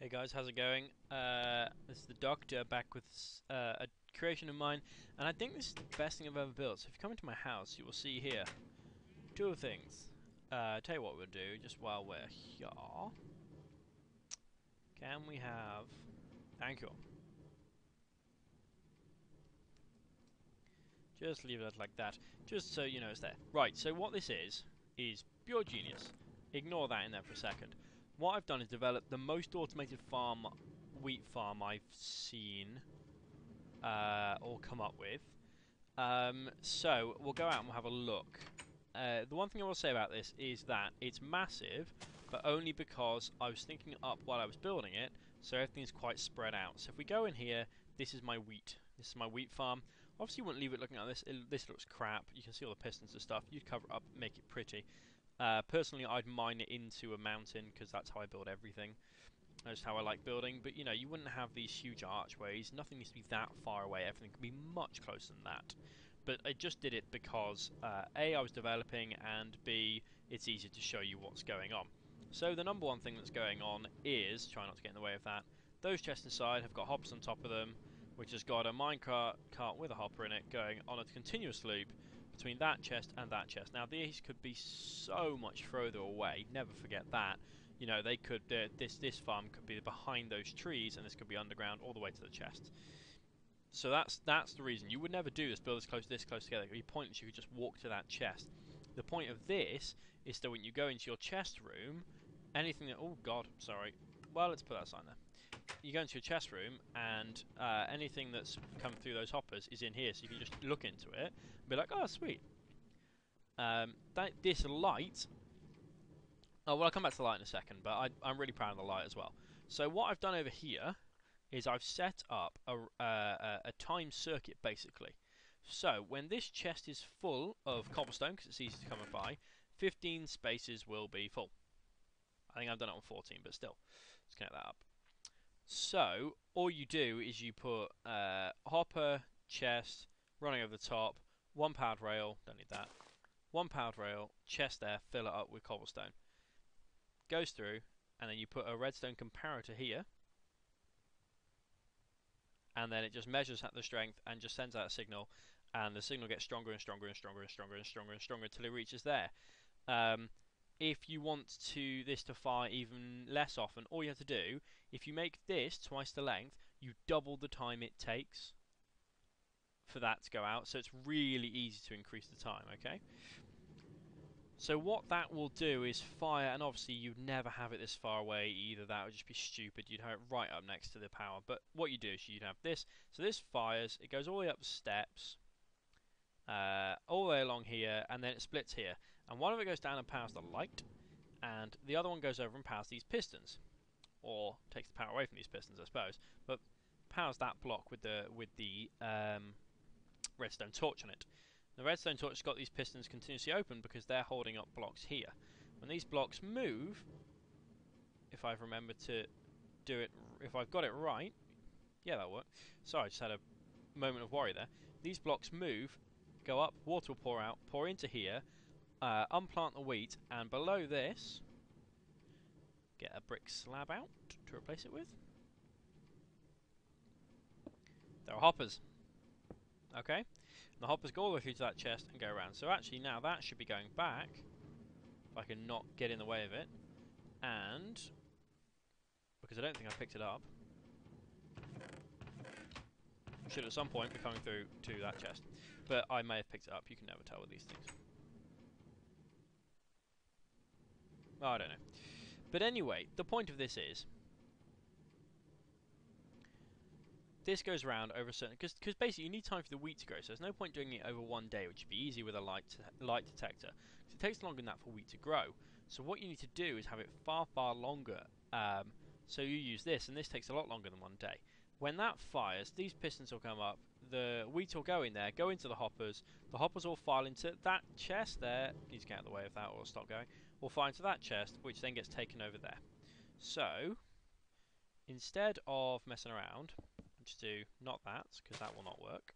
Hey guys, how's it going? This is the Doctor back with a creation of mine, and I think this is the best thing I've ever built. So if you come into my house, you will see here two things. Tell you what we'll do, just while we're here. Can we have... Thank you. Just leave it like that, just so you know it's there. Right, so what this is pure genius. Ignore that in there for a second. What I've done is develop the most automated wheat farm I've seen or come up with. So we'll go out and we'll have a look. The one thing I will say about this is that it's massive, but only because I was thinking up while I was building it, so everything's quite spread out. So if we go in here, this is my wheat. This is my wheat farm. Obviously, you wouldn't leave it looking like this. This looks crap. You can see all the pistons and stuff. You'd cover it up, make it pretty. Personally, I'd mine it into a mountain because that's how I build everything. That's how I like building, but you know, you wouldn't have these huge archways. Nothing needs to be that far away. Everything can be much closer than that. But I just did it because A, I was developing, and B, it's easier to show you what's going on. So the number one thing that's going on is, try not to get in the way of that, those chests inside have got hoppers on top of them, which has got a minecart cart with a hopper in it going on a continuous loop between that chest and that chest. Now these could be so much further away, never forget that. You know, they could this farm could be behind those trees, and this could be underground all the way to the chest. So that's the reason. You would never do build this close together. It would be pointless. You could just walk to that chest. The point of this is that when you go into your chest room, anything that... Oh, God, sorry. Well, let's put that sign there. You go into your chest room, and anything that's come through those hoppers is in here, so you can just look into it and be like, oh, sweet. This light... Oh, well, I'll come back to the light in a second, but I'm really proud of the light as well. So what I've done over here is I've set up a time circuit, basically. So when this chest is full of cobblestone, because it's easy to come by, 15 spaces will be full. I think I've done it on 14, but still, let's connect that up. So all you do is you put hopper, chest, running over the top, one powered rail, don't need that, one powered rail, chest there, fill it up with cobblestone. Goes through, and then you put a redstone comparator here, and then it just measures at the strength and just sends out a signal, and the signal gets stronger and stronger and stronger and stronger and stronger and stronger until it reaches there. If you want this to fire even less often, all you have to do, if you make this twice the length, you double the time it takes for that to go out. So it's really easy to increase the time, okay? So what that will do is fire, and obviously you'd never have it this far away either. That would just be stupid. You'd have it right up next to the power. But what you do is you'd have this. So this fires. It goes all the way up the steps, all the way along here, and then it splits here. And one of it goes down and powers the light, and the other one goes over and powers these pistons, or takes the power away from these pistons, I suppose. But powers that block with the redstone torch on it. The redstone torch has got these pistons continuously open because they're holding up blocks here. When these blocks move, if I've remembered to do it, if I've got it right, yeah, that'll work. Sorry, I just had a moment of worry there. These blocks move, go up, water will pour out, pour into here, unplant the wheat, and below this, get a brick slab out to replace it with. There are hoppers. Okay, and the hoppers go all the way through to that chest and go around. So actually now that should be going back, if I can not get in the way of it, and because I don't think I picked it up, should at some point be coming through to that chest, but I may have picked it up. You can never tell with these things. Oh, I don't know. But anyway, the point of this is this goes around over a certain... Because basically you need time for the wheat to grow, so there's no point doing it over one day, which would be easy with a light detector. Because it takes longer than that for wheat to grow. So what you need to do is have it far, far longer. So you use this, and this takes a lot longer than one day. When that fires, these pistons will come up, the wheat will go in there, go into the hoppers will file into that chest there, need to get out of the way of that or it'll stop going, will fire into that chest, which then gets taken over there. So, instead of messing around, just do not that, because that will not work.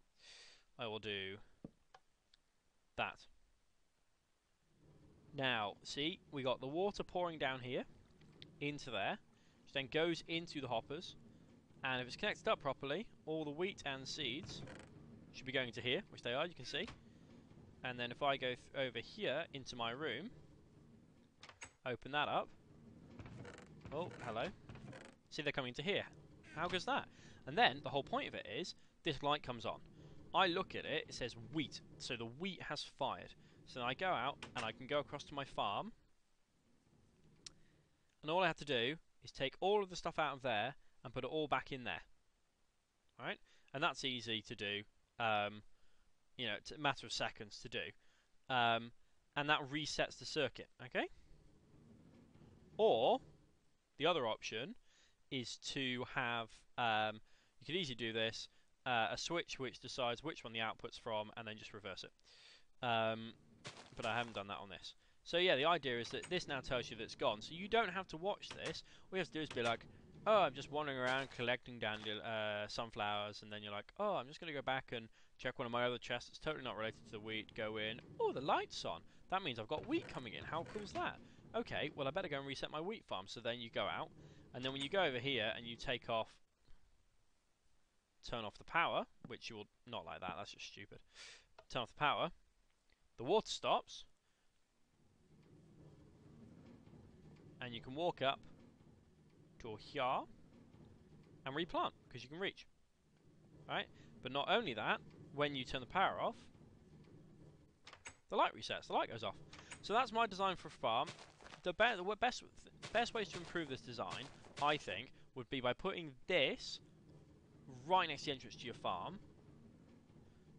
I will do that. Now, see, we got the water pouring down here, into there. Just then goes into the hoppers, and if it's connected up properly, all the wheat and seeds should be going to here, which they are, you can see. And then if I go over here into my room, open that up. Oh, hello. See, they're coming to here. How good's that? And then the whole point of it is this light comes on. I look at it, it says wheat, so the wheat has fired. So then I go out and I can go across to my farm, and all I have to do is take all of the stuff out of there and put it all back in there. Alright? And that's easy to do. You know, it's a matter of seconds to do. And that resets the circuit, okay? Or, the other option is to have, you could easily do this, a switch which decides which one the output's from, and then just reverse it. But I haven't done that on this. So yeah, the idea is that this now tells you that it's gone. So you don't have to watch this. All you have to do is be like, oh, I'm just wandering around collecting sunflowers, and then you're like, oh, I'm just going to go back and check one of my other chests that's totally not related to the wheat, go in, oh, the light's on. That means I've got wheat coming in. How cool is that? Okay, well, I better go and reset my wheat farm. So then you go out, and then when you go over here and you turn off the power, which you will not like that, that's just stupid. Turn off the power, the water stops, and you can walk up to here and replant, because you can reach. Right? But not only that, when you turn the power off, the light resets, the light goes off. So that's my design for a farm. The best ways to improve this design, I think, would be by putting this right next to the entrance to your farm.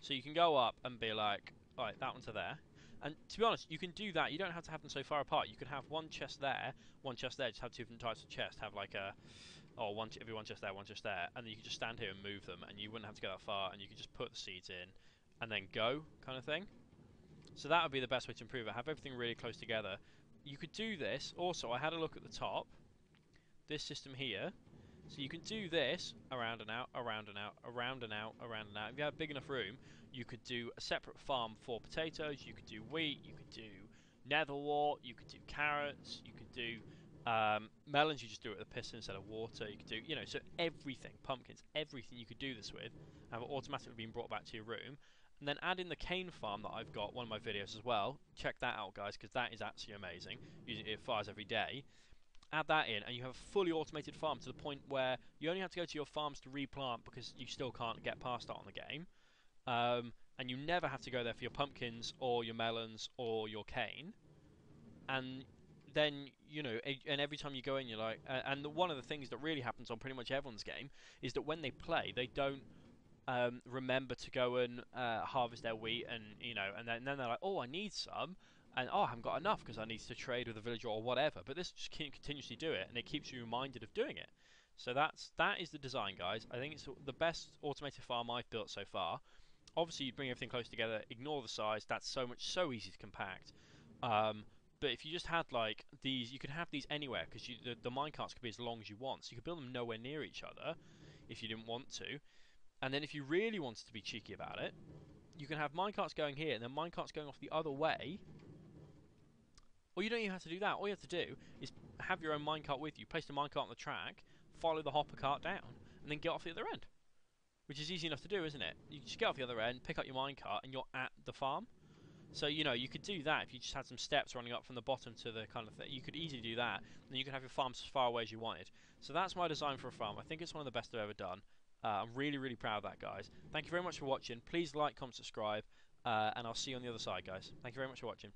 So you can go up and be like, alright, that one to there. And to be honest, you can do that. You don't have to have them so far apart. You could have one chest there, one chest there. Just have two different types of chest. Have like a, every one chest there, one chest there. And then you can just stand here and move them, and you wouldn't have to go that far. And you could just put the seeds in, and then go, kind of thing. So that would be the best way to improve it. Have everything really close together. You could do this. Also, I had a look at the top. This system here. So you can do this around and out, around and out, around and out, around and out. If you have a big enough room, you could do a separate farm for potatoes, you could do wheat, you could do netherwort, you could do carrots, you could do melons, you just do it with a piston instead of water, you could do, you know, so everything, pumpkins, everything you could do this with, have it automatically being brought back to your room. And then add in the cane farm that I've got, one of my videos as well. Check that out, guys, because that is absolutely amazing. It fires every day. Add that in, and you have a fully automated farm to the point where you only have to go to your farms to replant because you still can't get past that on the game. And you never have to go there for your pumpkins or your melons or your cane. And then, you know, and every time you go in, you're like, and one of the things that really happens on pretty much everyone's game is that when they play, they don't remember to go and harvest their wheat, and you know, and then they're like, oh, I need some. And oh, I haven't got enough because I need to trade with a villager or whatever. But this just can continuously do it, and it keeps you reminded of doing it. So that is the design, guys. I think it's the best automated farm I've built so far. Obviously, you bring everything close together, ignore the size. That's so easy to compact. But if you just had like these, you could have these anywhere because the minecarts could be as long as you want. So you could build them nowhere near each other if you didn't want to. And then if you really wanted to be cheeky about it, you can have minecarts going here and then minecarts going off the other way. Or you don't even have to do that. All you have to do is have your own minecart with you, place the minecart on the track, follow the hopper cart down, and then get off the other end. Which is easy enough to do, isn't it? You just get off the other end, pick up your minecart, and you're at the farm. So, you know, you could do that if you just had some steps running up from the bottom to the kind of thing. You could easily do that, and then you could have your farm as far away as you wanted. So that's my design for a farm. I think it's one of the best I've ever done. I'm really, really proud of that, guys. Thank you very much for watching. Please like, comment, subscribe, and I'll see you on the other side, guys. Thank you very much for watching.